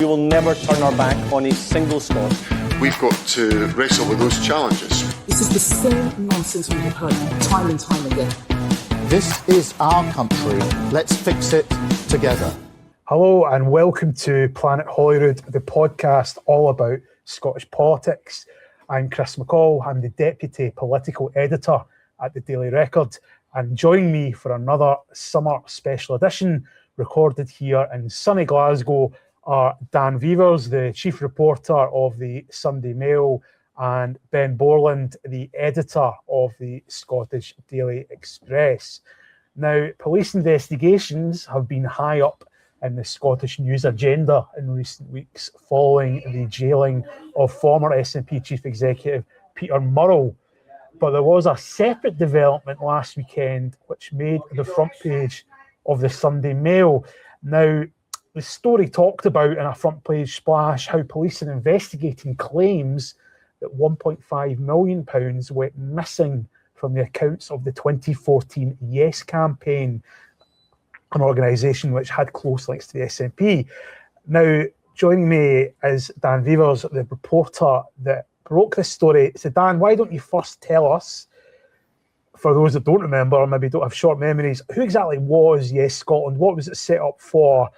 We will never turn our back on a single Scot. We've got to wrestle with those challenges. This is the same nonsense we have heard time and time again. This is our country. Let's fix it together. Hello and welcome to Planet Holyrood, the podcast all about Scottish politics. I'm Chris McCall. I'm the Deputy Political Editor at the Daily Record. And joining me for another summer special edition, recorded here in sunny Glasgow, are Dan Vevers, the Chief Reporter of the Sunday Mail, and Ben Borland, the Editor of the Scottish Daily Express. Now, police investigations have been high up in the Scottish news agenda in recent weeks following the jailing of former SNP Chief Executive Peter Murrell. But there was a separate development last weekend which made the front page of the Sunday Mail. Now, the story talked about in a front page splash how police are investigating claims that £1.5 million went missing from the accounts of the 2014 Yes campaign, an organisation which had close links to the SNP. Now, joining me is Dan Vevers, the reporter that broke this story. So, Dan, why don't you first tell us, for those that don't remember or maybe don't have short memories, who exactly was Yes Scotland? What was it set up for?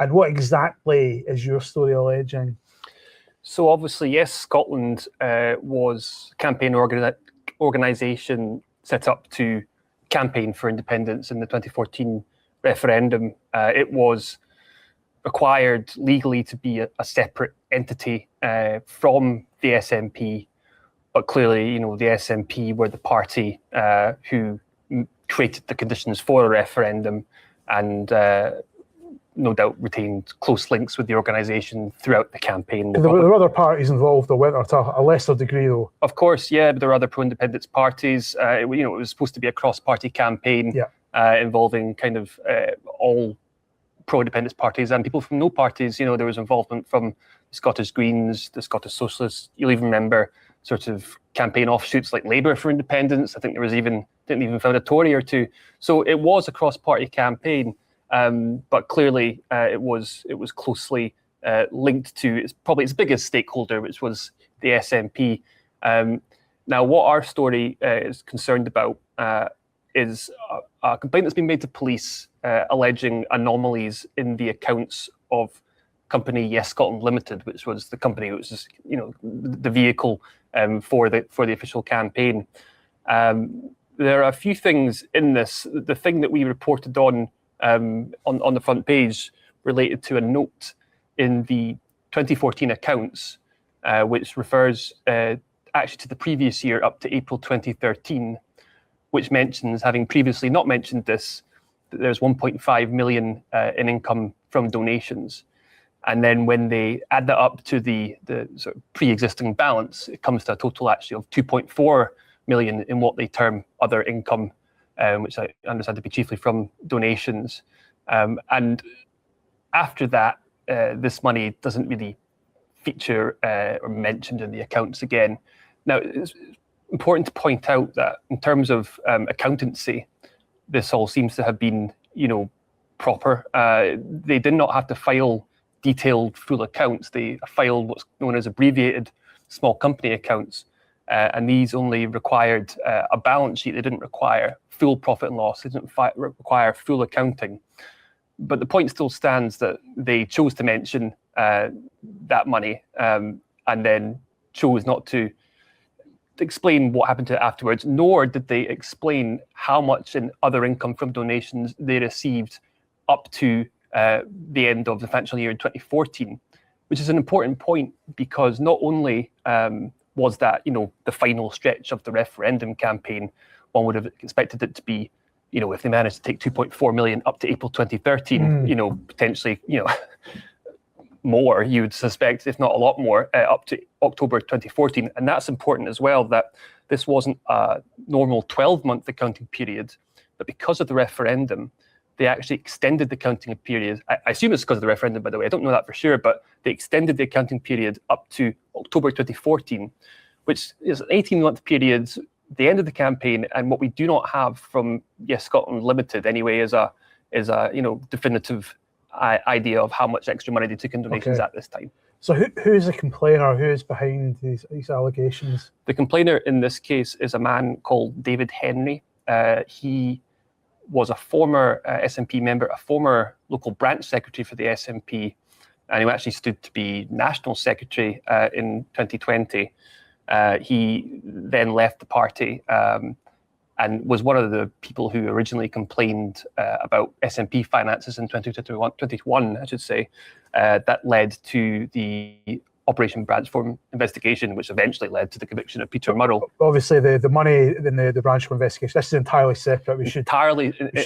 And what exactly is your story alleging? So obviously, Yes Scotland was a campaign organisation set up to campaign for independence in the 2014 referendum. It was required legally to be a separate entity from the SNP, but clearly, the SNP were the party who created the conditions for a referendum and no doubt retained close links with the organisation throughout the campaign. There were other parties involved, or to a lesser degree, though. Of course, yeah, but there were other pro-independence parties. It was supposed to be a cross-party campaign involving kind of all pro-independence parties and people from no parties. There was involvement from the Scottish Greens, the Scottish Socialists. You'll even remember sort of campaign offshoots like Labour for Independence. I think there was didn't even found a Tory or two. So it was a cross-party campaign. But clearly, it was closely linked to probably its biggest stakeholder, which was the SNP. Now, what our story is concerned about is a complaint that's been made to police alleging anomalies in the accounts of company Yes Scotland Limited, which was the company which was the vehicle for the official campaign. There are a few things in this. The thing that we reported on the front page related to a note in the 2014 accounts, which refers actually to the previous year up to April 2013, which mentions, having previously not mentioned this, that there's 1.5 million in income from donations. And then when they add that up to the sort of pre-existing balance, it comes to a total actually of 2.4 million in what they term other income, which I understand to be chiefly from donations. And after that, this money doesn't really feature or mentioned in the accounts again. Now, it's important to point out that in terms of accountancy, this all seems to have been, proper. They did not have to file detailed full accounts. They filed what's known as abbreviated small company accounts. And these only required a balance sheet. They didn't require full profit and loss. They didn't require full accounting. But the point still stands that they chose to mention that money and then chose not to explain what happened to it afterwards, nor did they explain how much in other income from donations they received up to the end of the financial year in 2014, which is an important point because not only was that, the final stretch of the referendum campaign, one would have expected it to be, if they managed to take 2.4 million up to April 2013, potentially, more, you would suspect, if not a lot more, up to October 2014. And that's important as well, that this wasn't a normal 12-month accounting period, but because of the referendum, they actually extended the accounting period. I assume it's because of the referendum, by the way. I don't know that for sure, but they extended the accounting period up to October 2014, which is an 18-month period, the end of the campaign, and what we do not have from Yes Scotland Limited anyway is a definitive idea of how much extra money they took in donations at this time. So who's the complainer? Who is behind these allegations? The complainer in this case is a man called David Henry. He was a former SNP member, a former local branch secretary for the SNP, and he actually stood to be national secretary in 2020. He then left the party and was one of the people who originally complained about SNP finances in 2021, I should say, that led to the Operation Branchform investigation, which eventually led to the conviction of Peter Murrell. Obviously, the money in the Branchform investigation, this is entirely separate. We should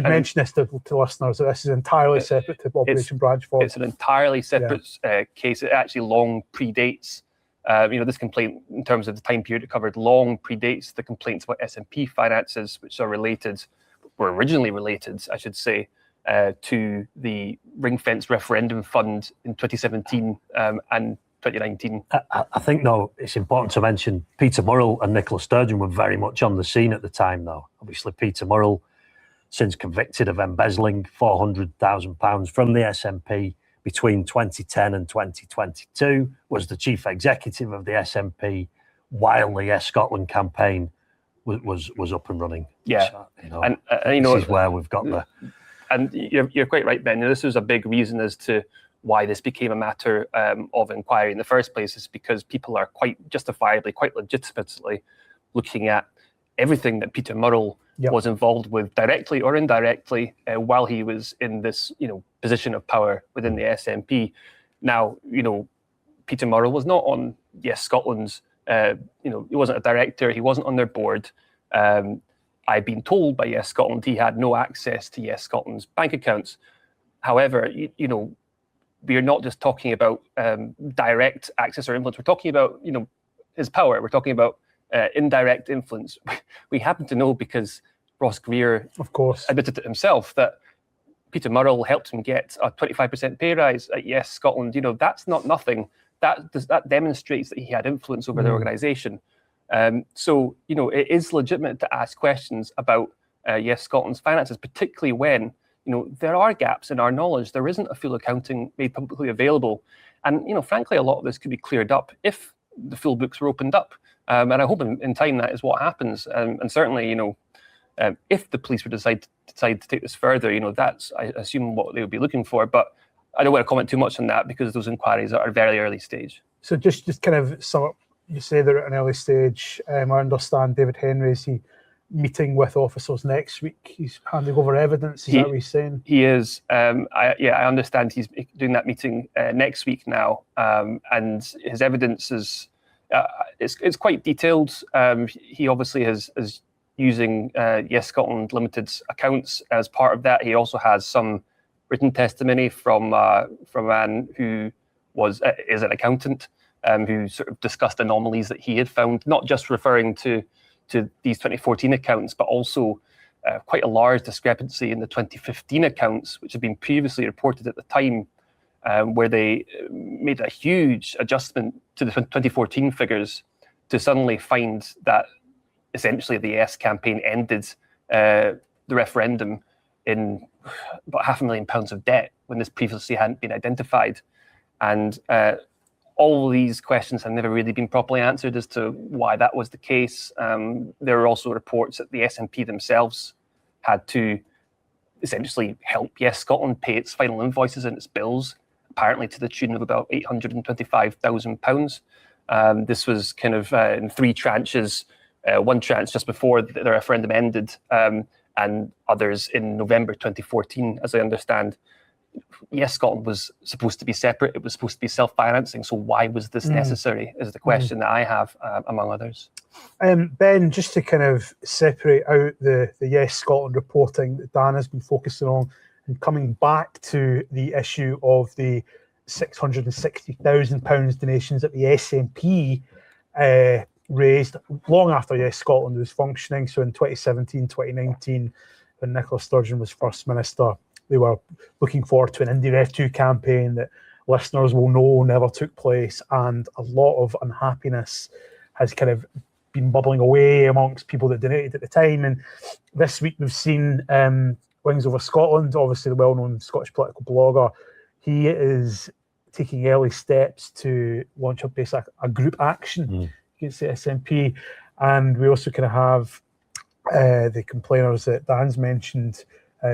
mention this to listeners, that this is entirely separate to Operation Branchform. It's an entirely separate case. It actually long predates, this complaint, in terms of the time period it covered, long predates the complaints about SNP finances, which were originally related, I should say, to the ring-fence referendum fund in 2017 and 2019. I think, though, it's important to mention Peter Murrell and Nicola Sturgeon were very much on the scene at the time, though. Obviously, Peter Murrell, since convicted of embezzling £400,000 from the SNP between 2010 and 2022, was the chief executive of the SNP while the Yes Scotland campaign was up and running. Yeah, so, this is where we've got the... And you're quite right, Ben. This was a big reason as to why this became a matter of inquiry in the first place, is because people are quite justifiably, quite legitimately looking at everything that Peter Murrell was involved with, directly or indirectly, while he was in this, position of power within the SNP. Now, Peter Murrell was not on Yes Scotland's, he wasn't a director, he wasn't on their board. I've been told by Yes Scotland he had no access to Yes Scotland's bank accounts. However, we are not just talking about direct access or influence. We're talking about, his power. We're talking about indirect influence. We happen to know, because Ross Greer, of course, admitted it himself, that Peter Murrell helped him get a 25% pay rise at Yes Scotland. That's not nothing. That demonstrates that he had influence over the organisation. So, it is legitimate to ask questions about Yes Scotland's finances, particularly when, there are gaps in our knowledge. There isn't a full accounting made publicly available. And, frankly, a lot of this could be cleared up if the full books were opened up. And I hope in time that is what happens. And certainly, if the police would decide to take this further, that's, I assume, what they would be looking for. But I don't want to comment too much on that, because those inquiries are at a very early stage. So just kind of sum up, you say they're at an early stage. I understand David Henry, is he meeting with officers next week? He's handing over evidence. Is that what he's saying? He is. I understand he's doing that meeting next week now, and his evidence is it's quite detailed. He obviously is using Yes Scotland Limited's accounts as part of that. He also has some written testimony from a man who is an accountant, who sort of discussed anomalies that he had found, not just referring to these 2014 accounts, but also quite a large discrepancy in the 2015 accounts, which had been previously reported at the time, where they made a huge adjustment to the 2014 figures to suddenly find that essentially the Yes campaign ended the referendum in about £500,000 of debt, when this previously hadn't been identified. And all these questions have never really been properly answered as to why that was the case. There are also reports that the SNP themselves had to essentially help Yes Scotland pay its final invoices and its bills, apparently to the tune of about £825,000. This was kind of in three tranches, one tranche just before the referendum ended, and others in November 2014, as I understand. Yes, Scotland was supposed to be separate. It was supposed to be self-financing. So why was this necessary, is the question that I have, among others. Ben, just to kind of separate out the Yes Scotland reporting that Dan has been focusing on, and coming back to the issue of the £660,000 donations that the SNP raised long after Yes Scotland was functioning. So in 2017, 2019, when Nicola Sturgeon was First Minister, they were looking forward to an Indy Ref 2 campaign that listeners will know never took place, and a lot of unhappiness has kind of been bubbling away amongst people that donated at the time. And this week we've seen Wings Over Scotland, obviously the well-known Scottish political blogger he is taking early steps to launch a group action against the SNP. And we also kind of have the complainers that Dan's mentioned,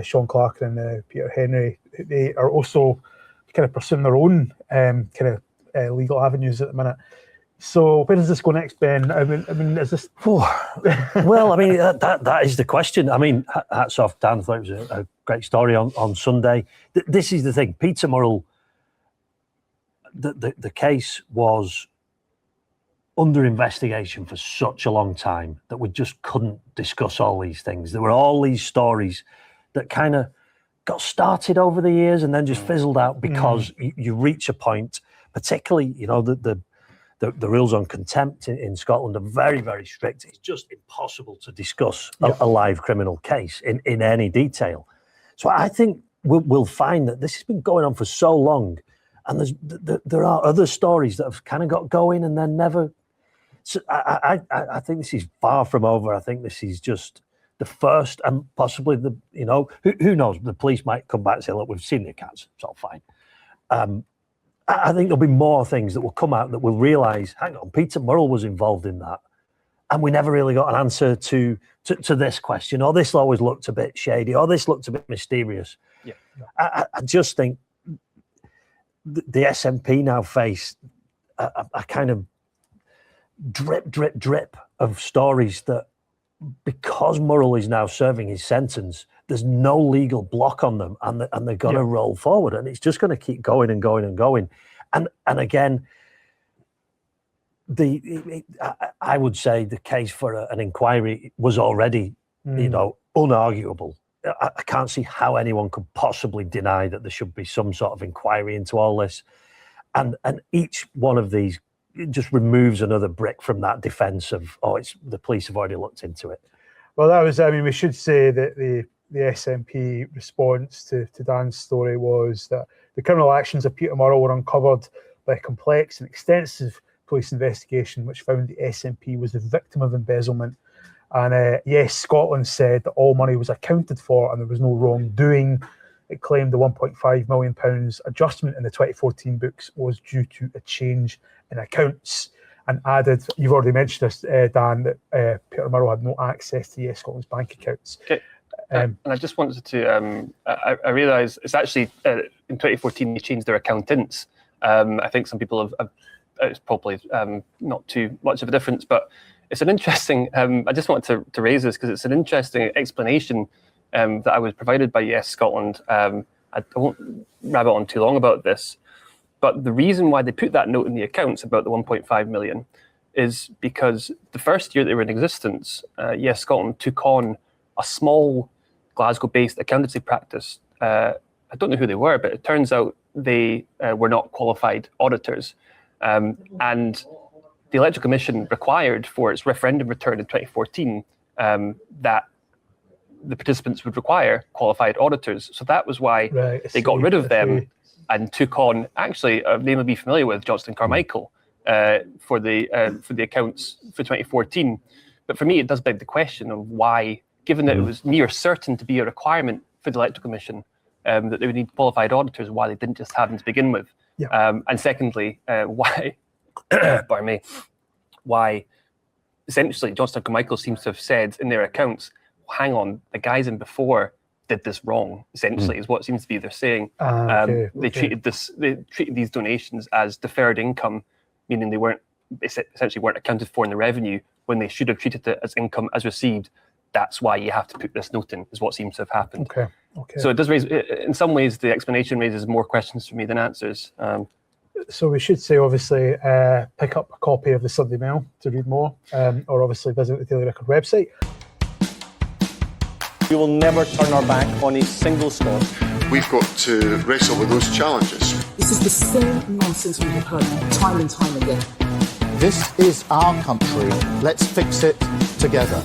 Sean Clark and Peter Henry. They are also kind of pursuing their own legal avenues at the minute. So where does this go next, Ben? I mean, is this? Well, I mean, that is the question. I mean, hats off, Dan. I thought it was a great story on Sunday. This is the thing. Peter Murrell, the case was under investigation for such a long time that we just couldn't discuss all these things. There were all these stories that kind of got started over the years and then just fizzled out because you reach a point, particularly, you know, the rules on contempt in Scotland are very, very strict. It's just impossible to discuss a live criminal case in any detail. So I think we'll find that this has been going on for so long, and there are other stories that have kind of got going and then never. So I think this is far from over. I think this is just the first, and possibly who knows? The police might come back and say, "Look, we've seen the accounts. It's all fine." I think there'll be more things that will come out that we'll realise, hang on, Peter Murrell was involved in that. And we never really got an answer to this question, or this always looked a bit shady, or this looked a bit mysterious. Yeah. I just think the SNP now face a kind of drip of stories that, because Murrell is now serving his sentence, there's no legal block on them, and they're going to roll forward, and it's just going to keep going and going and going. And again, I would say the case for an inquiry was already, unarguable. I can't see how anyone could possibly deny that there should be some sort of inquiry into all this, and each one of these just removes another brick from that defence of, it's the police have already looked into it. Well, that was, we should say that the SNP response to Dan's story was that the criminal actions of Peter Murrell were uncovered by a complex and extensive police investigation which found the SNP was the victim of embezzlement. And yes, Scotland said that all money was accounted for and there was no wrongdoing. It claimed the £1.5 million adjustment in the 2014 books was due to a change in accounts, and added, you've already mentioned this, Dan, that Peter Murrell had no access to Yes Scotland's bank accounts. Okay. And I just wanted to, I realise it's actually, in 2014, they changed their accountants. I think some people have it's probably not too much of a difference, but it's an interesting, I just wanted to raise this because it's an interesting explanation that I was provided by Yes Scotland. I won't rabbit on too long about this, but the reason why they put that note in the accounts about the 1.5 million is because the first year they were in existence, Yes Scotland took on a small Glasgow-based accountancy practice. I don't know who they were, but it turns out they were not qualified auditors. And the Electoral Commission required for its referendum return in 2014 that the participants would require qualified auditors. So that was why they got rid of them and took on, actually, a name I'll be familiar with, Johnston Carmichael, for the accounts for 2014. But for me, it does beg the question of why, given that it was near certain to be a requirement for the Electoral Commission that they would need qualified auditors, why they didn't just have them to begin with. And secondly, why, pardon me, why essentially Johnston Carmichael seems to have said in their accounts, hang on, the guys in before did this wrong, essentially, is what seems to be they're saying. They treated these donations as deferred income, meaning they essentially weren't accounted for in the revenue when they should have treated it as income as received. That's why you have to put this note in, is what seems to have happened. So it does raise, in some ways, the explanation raises more questions for me than answers. So we should say, obviously, pick up a copy of the Sunday Mail to read more, or obviously visit the Daily Record website. We will never turn our back on a single Scot. We've got to wrestle with those challenges. This is the same nonsense we have heard time and time again. This is our country. Let's fix it together.